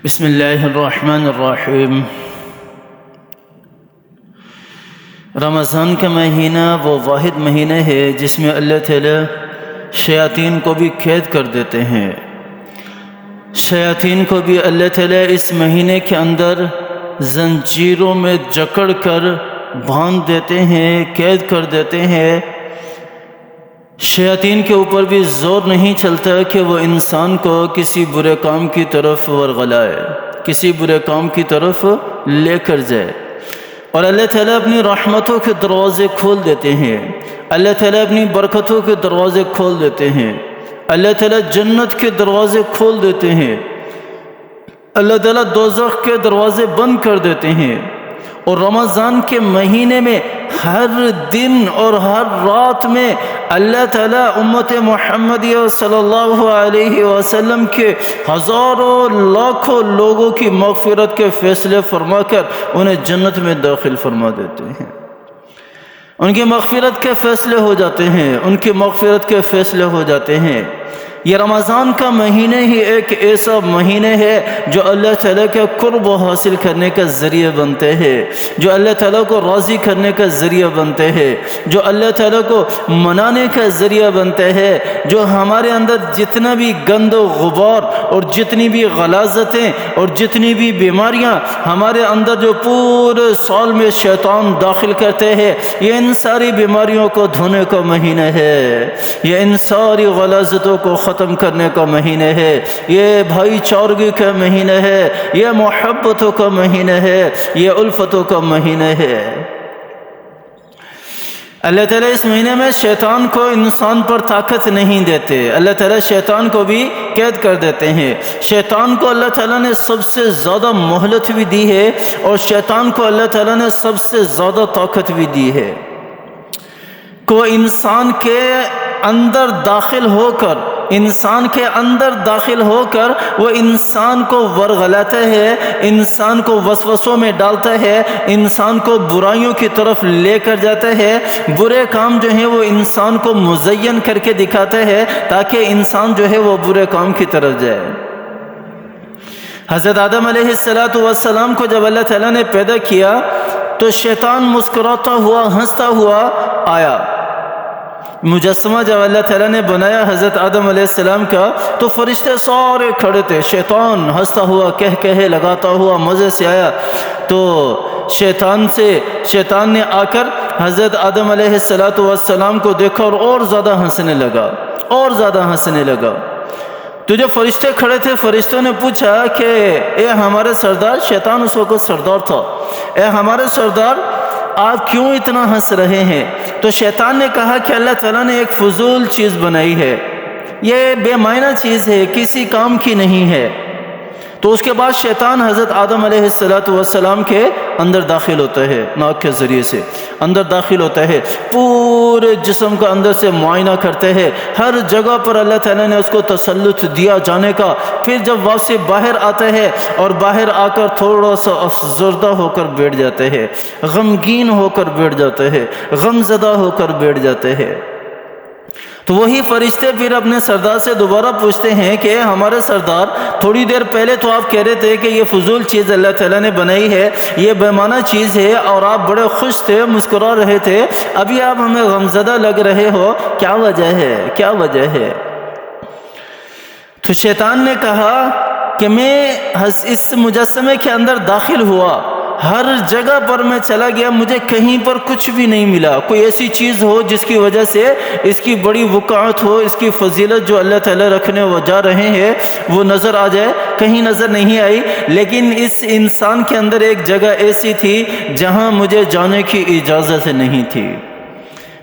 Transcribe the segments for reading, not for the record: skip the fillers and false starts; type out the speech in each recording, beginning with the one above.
بسم اللہ الرحمن الرحیم۔ رمضان کا مہینہ وہ واحد مہینہ ہے جس میں اللہ تعالی شیاطین کو بھی قید کر دیتے ہیں۔ شیاطین کو بھی اللہ تعالی اس مہینے کے اندر زنجیروں میں جکڑ کر باندھ دیتے ہیں، قید کر دیتے ہیں۔ شیاطین کے اوپر بھی زور نہیں چلتا کہ وہ انسان کو کسی برے کام کی طرف ورغلائے، کسی برے کام کی طرف لے کر جائے۔ اور اللہ تعالیٰ اپنی رحمتوں کے دروازے کھول دیتے ہیں، اللہ تعالیٰ اپنی برکتوں کے دروازے کھول دیتے ہیں، اللہ تعالیٰ جنت کے دروازے کھول دیتے ہیں، اللہ تعالیٰ دوزخ کے دروازے بند کر دیتے ہیں۔ اور رمضان کے مہینے میں ہر دن اور ہر رات میں اللہ تعالیٰ امت محمدیہ صلی اللہ علیہ وسلم کے ہزاروں لاکھوں لوگوں کی مغفرت کے فیصلے فرما کر انہیں جنت میں داخل فرما دیتے ہیں۔ ان کی مغفرت کے فیصلے ہو جاتے ہیں، ان کی مغفرت کے فیصلے ہو جاتے ہیں۔ یہ رمضان کا مہینہ ہی ایک ایسا مہینہ ہے جو اللہ تعالیٰ کے قرب حاصل کرنے کا ذریعہ بنتے ہیں، جو اللہ تعالیٰ کو راضی کرنے کا ذریعہ بنتے ہیں، جو اللہ تعالیٰ کو منانے کا ذریعہ بنتے ہیں، جو ہمارے اندر جتنا بھی گند و غبار اور جتنی بھی غلاظتیں اور جتنی بھی بیماریاں ہمارے اندر جو پورے سال میں شیطان داخل کرتے ہیں، یہ ان ساری بیماریوں کو دھونے کا مہینہ ہے، یہ ان ساری غلاظتوں کو ختم کرنے کا مہینہ ہے، یہ بھائی چارگی کا مہینہ ہے، یہ محبتوں کا مہینہ ہے، یہ الفتوں کا مہینہ ہے۔ اللہ تعالیٰ اس مہینے میں شیطان کو انسان پر طاقت نہیں دیتے، اللہ تعالیٰ شیطان کو بھی قید کر دیتے ہیں۔ شیطان کو اللہ تعالیٰ نے سب سے زیادہ مہلت بھی دی ہے اور شیطان کو اللہ تعالیٰ نے سب سے زیادہ طاقت بھی دی ہے کہ وہ انسان کے اندر داخل ہو کر وہ انسان کو ورغلاتا ہے، انسان کو وسوسوں میں ڈالتا ہے، انسان کو برائیوں کی طرف لے کر جاتا ہے، برے کام جو ہیں وہ انسان کو مزین کر کے دکھاتا ہے تاکہ انسان جو ہے وہ برے کام کی طرف جائے۔ حضرت آدم علیہ السلام کو جب اللہ تعالیٰ نے پیدا کیا تو شیطان مسکراتا ہوا ہنستا ہوا آیا۔ مجسمہ جب اللہ تعالیٰ نے بنایا حضرت آدم علیہ السلام کا تو فرشتے سارے کھڑے تھے، شیطان ہنستا ہوا کہے لگاتا ہوا مزے سے آیا تو شیطان نے آ کر حضرت آدم علیہ السلام کو دیکھا اور زیادہ ہنسنے لگا۔ تو جو فرشتے کھڑے تھے فرشتوں نے پوچھا کہ اے ہمارے سردار، شیطان اس وقت سردار تھا، اے ہمارے سردار آپ کیوں اتنا ہنس رہے ہیں؟ تو شیطان نے کہا کہ اللہ تعالیٰ نے ایک فضول چیز بنائی ہے، یہ بے معنی چیز ہے، کسی کام کی نہیں ہے۔ تو اس کے بعد شیطان حضرت آدم علیہ السلام کے اندر داخل ہوتا ہے، ناک کے ذریعے سے اندر داخل ہوتا ہے، پورے جسم کا اندر سے معائنہ کرتے ہیں، ہر جگہ پر اللہ تعالیٰ نے اس کو تسلط دیا جانے کا۔ پھر جب واپسی باہر آتا ہے اور باہر آ کر تھوڑا سا افسردہ ہو کر بیٹھ جاتے ہیں، غمگین ہو کر بیٹھ جاتے ہیں، غم زدہ ہو کر بیٹھ جاتے ہیں۔ تو وہی فرشتے پھر اپنے سردار سے دوبارہ پوچھتے ہیں کہ ہمارے سردار، تھوڑی دیر پہلے تو آپ کہہ رہے تھے کہ یہ فضول چیز اللہ تعالیٰ نے بنائی ہے، یہ بے معنی چیز ہے اور آپ بڑے خوش تھے، مسکرا رہے تھے، ابھی آپ ہمیں غمزدہ لگ رہے ہو، کیا وجہ ہے؟ تو شیطان نے کہا کہ میں اس مجسمے کے اندر داخل ہوا، ہر جگہ پر میں چلا گیا، مجھے کہیں پر کچھ بھی نہیں ملا، کوئی ایسی چیز ہو جس کی وجہ سے اس کی بڑی وقعت ہو، اس کی فضیلت جو اللہ تعالیٰ رکھنے جا رہے ہیں وہ نظر آ جائے، کہیں نظر نہیں آئی۔ لیکن اس انسان کے اندر ایک جگہ ایسی تھی جہاں مجھے جانے کی اجازت نہیں تھی۔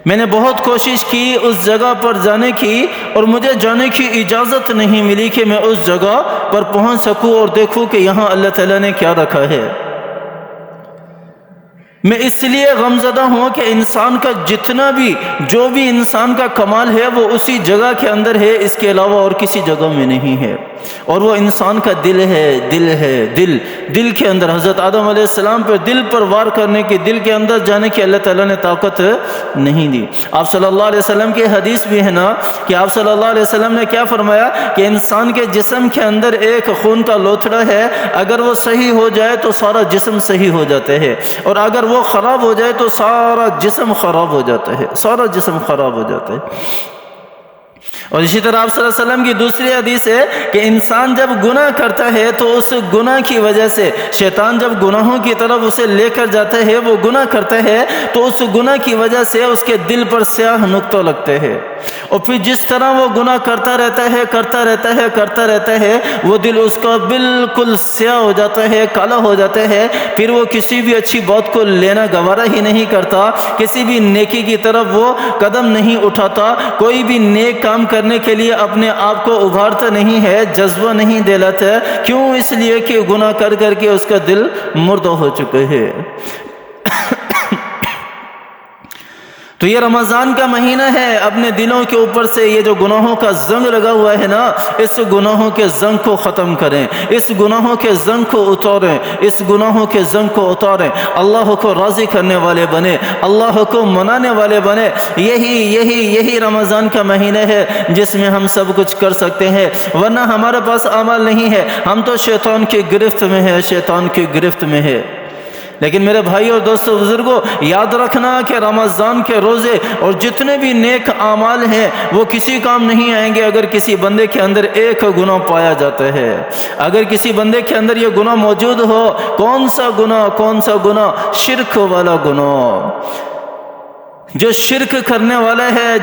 میں نے بہت کوشش کی اس جگہ پر جانے کی اور مجھے جانے کی اجازت نہیں ملی کہ میں اس جگہ پر پہنچ سکوں اور دیکھوں کہ یہاں اللہ تعالیٰ نے کیا رکھا ہے۔ میں اس لیے غمزدہ ہوں کہ انسان کا جتنا بھی جو بھی انسان کا کمال ہے وہ اسی جگہ کے اندر ہے، اس کے علاوہ اور کسی جگہ میں نہیں ہے، اور وہ انسان کا دل ہے۔ دل کے اندر حضرت آدم علیہ السلام پر دل پر وار کرنے کی، دل کے اندر جانے کی اللہ تعالیٰ نے طاقت نہیں دی۔ آپ صلی اللہ علیہ وسلم کی حدیث بھی ہے نا کہ آپ صلی اللہ علیہ وسلم نے کیا فرمایا کہ انسان کے جسم کے اندر ایک خون کا لوتھڑا ہے، اگر وہ صحیح ہو جائے تو سارا جسم صحیح ہو جاتا ہے، اور اگر وہ خراب ہو جائے تو سارا جسم خراب ہو جاتا ہے، سارا جسم خراب ہو جاتا ہے۔ اور اسی طرح آپ صلی اللہ علیہ وسلم کی دوسری حدیث ہے کہ انسان جب گناہ کرتا ہے تو اس گناہ کی وجہ سے شیطان جب گناہوں کی طرف اسے لے کر جاتا ہے، وہ گناہ کرتا ہے تو اس گناہ کی وجہ سے اس کے دل پر سیاہ نقطہ لگتے ہیں، اور پھر جس طرح وہ گناہ کرتا رہتا ہے وہ دل اس کا بالکل سیاہ ہو جاتا ہے، کالا ہو جاتا ہے، پھر وہ کسی بھی اچھی بات کو لینا گوارا ہی نہیں کرتا، کسی بھی نیکی کی طرف وہ قدم نہیں اٹھاتا، کوئی بھی نیک کام کرنے کے لیے اپنے آپ کو ابھارتا نہیں ہے، جذبہ نہیں دلاتا۔ کیوں؟ اس لیے کہ گناہ کر کر کے اس کا دل مردہ ہو چکے ہے۔ تو یہ رمضان کا مہینہ ہے، اپنے دلوں کے اوپر سے یہ جو گناہوں کا زنگ لگا ہوا ہے نا، اس گناہوں کے زنگ کو ختم کریں، اس گناہوں کے زنگ کو اتاریں، اس گناہوں کے زنگ کو اتاریں، اللہ کو راضی کرنے والے بنے، اللہ کو منانے والے بنے۔ یہی رمضان کا مہینہ ہے جس میں ہم سب کچھ کر سکتے ہیں، ورنہ ہمارے پاس عمل نہیں ہے، ہم تو شیطان کی گرفت میں ہیں، شیطان کی گرفت میں ہے۔ لیکن میرے بھائی اور دوستو بزرگوں، یاد رکھنا کہ رمضان کے روزے اور جتنے بھی نیک اعمال ہیں وہ کسی کام نہیں آئیں گے اگر کسی بندے کے اندر ایک گناہ پایا جاتا ہے۔ اگر کسی بندے کے اندر یہ گناہ موجود ہو، کون سا گناہ؟ شرک والا گناہ۔ جو شرک کرنے والا ہے،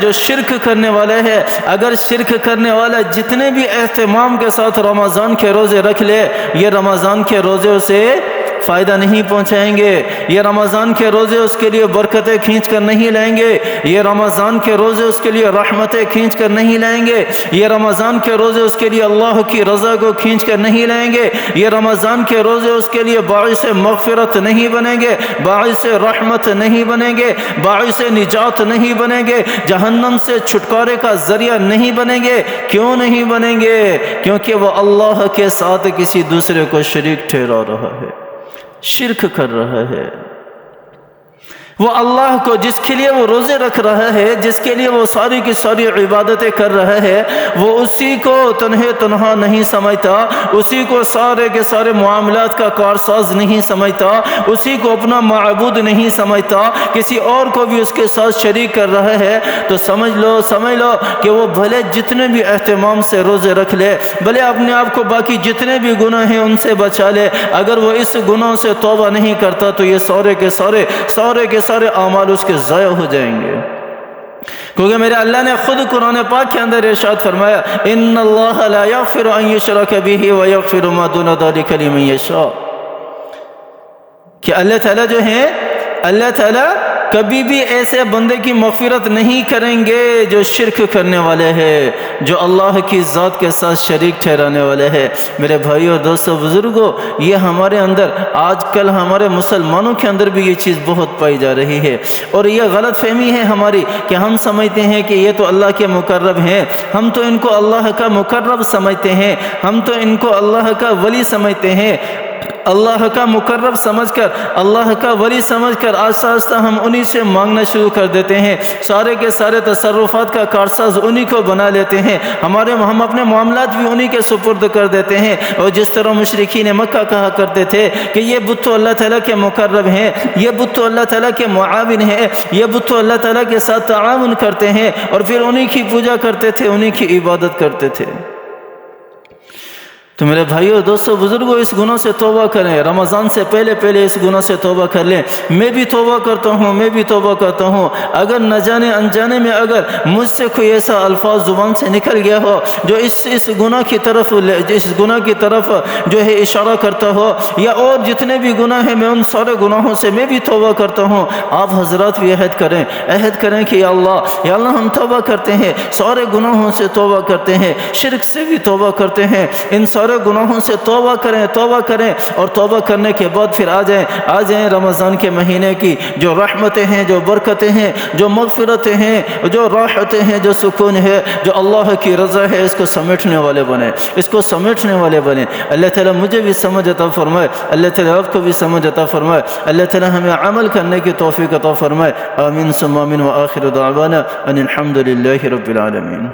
اگر شرک کرنے والا جتنے بھی اہتمام کے ساتھ رمضان کے روزے رکھ لے، یہ رمضان کے روزے اسے فائدہ نہیں پہنچائیں گے، یہ رمضان کے روزے اس کے لیے برکتیں کھینچ کر نہیں لائیں گے، یہ رمضان کے روزے اس کے لیے رحمتیں کھینچ کر نہیں لائیں گے، یہ رمضان کے روزے اس کے لیے اللہ کی رضا کو کھینچ کر نہیں لائیں گے، یہ رمضان کے روزے اس کے لیے باعث مغفرت نہیں بنیں گے، باعث رحمت نہیں بنیں گے، باعث نجات نہیں بنیں گے، جہنم سے چھٹکارے کا ذریعہ نہیں بنیں گے۔ کیوں نہیں بنیں گے؟ کیونکہ وہ اللہ کے ساتھ کسی دوسرے کو شریک ٹھہرا رہا ہے، شرک کر رہا ہے۔ وہ اللہ کو جس کے لیے وہ روزے رکھ رہا ہے، جس کے لیے وہ ساری کی ساری عبادتیں کر رہا ہے، وہ اسی کو تنہا نہیں سمجھتا، اسی کو سارے کے سارے معاملات کا کارساز نہیں سمجھتا، اسی کو اپنا معبود نہیں سمجھتا، کسی اور کو بھی اس کے ساتھ شریک کر رہا ہے، تو سمجھ لو کہ وہ بھلے جتنے بھی اہتمام سے روزے رکھ لے، بھلے اپنے آپ کو باقی جتنے بھی گناہ ہیں ان سے بچا لے، اگر وہ اس گناہ سے توبہ نہیں کرتا تو یہ سارے کے سارے اعمال اس کے ضائع ہو جائیں گے۔ کیونکہ میرے اللہ نے خود قرآن پاک کے اندر ارشاد فرمایا، ان اللہ لا یغفر ان یشرک بہ ویغفر ما دون ذلک لمن یشاء، کہ اللہ تعالیٰ جو ہیں، اللہ تعالیٰ کبھی بھی ایسے بندے کی مغفرت نہیں کریں گے جو شرک کرنے والے ہیں، جو اللہ کی ذات کے ساتھ شریک ٹھہرانے والے ہیں۔ میرے بھائی اور دوستو بزرگوں، یہ ہمارے اندر آج کل ہمارے مسلمانوں کے اندر بھی یہ چیز بہت پائی جا رہی ہے، اور یہ غلط فہمی ہے ہماری کہ ہم سمجھتے ہیں کہ یہ تو اللہ کے مقرب ہیں، ہم تو ان کو اللہ کا مقرب سمجھتے ہیں، ہم تو ان کو اللہ کا ولی سمجھتے ہیں۔ اللہ کا مقرب سمجھ کر، اللہ کا ولی سمجھ کر آہستہ آہستہ ہم انہی سے مانگنا شروع کر دیتے ہیں، سارے کے سارے تصرفات کا کارساز انہی کو بنا لیتے ہیں، ہم اپنے معاملات بھی انہی کے سپرد کر دیتے ہیں۔ اور جس طرح مشرکین مکہ کہا کرتے تھے کہ یہ بت تو اللہ تعالیٰ کے مقرب ہیں، یہ بت تو اللہ تعالیٰ کے معاون ہیں، یہ بت تو اللہ تعالیٰ کے ساتھ تعاون کرتے ہیں، اور پھر انہی کی پوجا کرتے تھے، انہی کی عبادت کرتے تھے۔ تو میرے بھائیو دوستو بزرگوں، اس گناہ سے توبہ کریں، رمضان سے پہلے اس گناہ سے توبہ کر لیں۔ میں بھی توبہ کرتا ہوں، اگر نہ جانے انجانے میں اگر مجھ سے کوئی ایسا الفاظ زبان سے نکل گیا ہو جو اس گناہ کی طرف جو ہے اشارہ کرتا ہو، یا اور جتنے بھی گناہ ہیں میں ان سارے گناہوں سے میں بھی توبہ کرتا ہوں، آپ حضرات بھی عہد کریں کہ یا اللہ ہم توبہ کرتے ہیں، سارے گناہوں سے توبہ کرتے ہیں، شرک سے بھی توبہ کرتے ہیں، ان سارے گناہوں سے توبہ کریں اور توبہ کرنے کے بعد پھر آ جائیں رمضان کے مہینے کی جو رحمتیں ہیں، جو برکتیں ہیں، جو مغفرتیں ہیں، جو راحتیں ہیں، جو سکون ہے، جو اللہ کی رضا ہے، اس کو سمیٹنے والے بنے۔ اللہ تعالیٰ مجھے بھی سمجھ عطا فرمائے، اللہ تعالیٰ آپ کو بھی سمجھ عطا فرمائے، اللہ تعالیٰ ہمیں عمل کرنے کی توفیق عطا فرمائے۔ آمین ثم آمین، وآخر دعوانا ان الحمد للہ رب العالمین۔